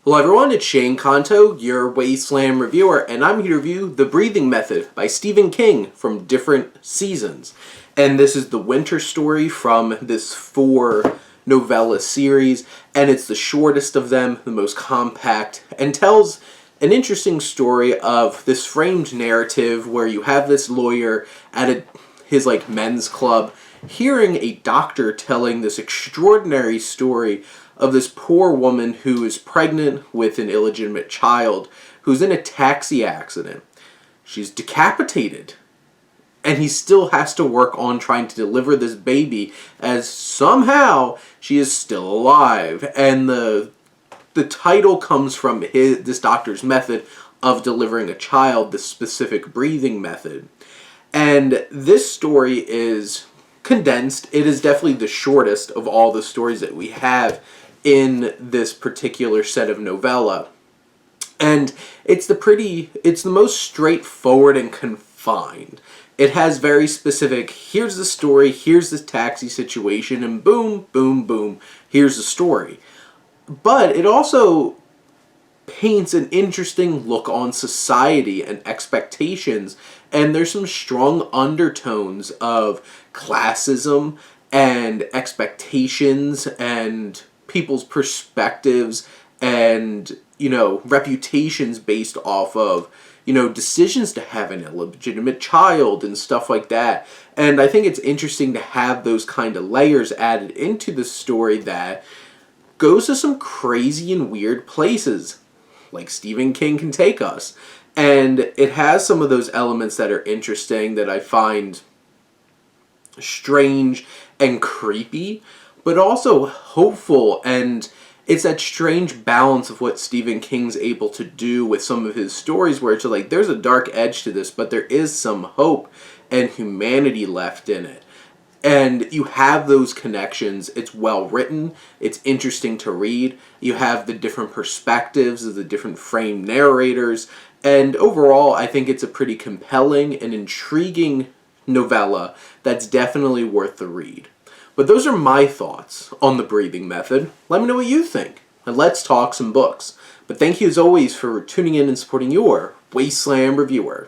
Hello everyone, it's Shane Kanto, your Wasteland reviewer, and I'm here to review The Breathing Method by Stephen King from different seasons. And this is the winter story from this 4-novella series, and it's the shortest of them, the most compact, and tells an interesting story of this framed narrative where you have this lawyer at his men's club hearing a doctor telling this extraordinary story of this poor woman who is pregnant with an illegitimate child who's in a taxi accident. She's decapitated. And he still has to work on trying to deliver this baby as somehow she is still alive. And the title comes from this doctor's method of delivering a child, this specific breathing method. And this story is condensed. It is definitely the shortest of all the stories that we have in this particular set of novella. And it's the most straightforward and confined. It has very specific, here's the story, here's the taxi situation, and boom, boom, boom, here's the story. But it also paints an interesting look on society and expectations, and there's some strong undertones of classism and expectations and people's perspectives and, reputations based off of, decisions to have an illegitimate child and stuff like that. And I think it's interesting to have those kind of layers added into the story that goes to some crazy and weird places, like Stephen King can take us. And it has some of those elements that are interesting that I find strange and creepy, but also hopeful, and it's that strange balance of what Stephen King's able to do with some of his stories where it's like there's a dark edge to this, but there is some hope and humanity left in it. And you have those connections. It's well written. It's interesting to read. You have the different perspectives of the different framed narrators. And overall, I think it's a pretty compelling and intriguing novella that's definitely worth the read. But those are my thoughts on The Breathing Method. Let me know what you think, and let's talk some books. But thank you as always for tuning in and supporting your Wasteland reviewer.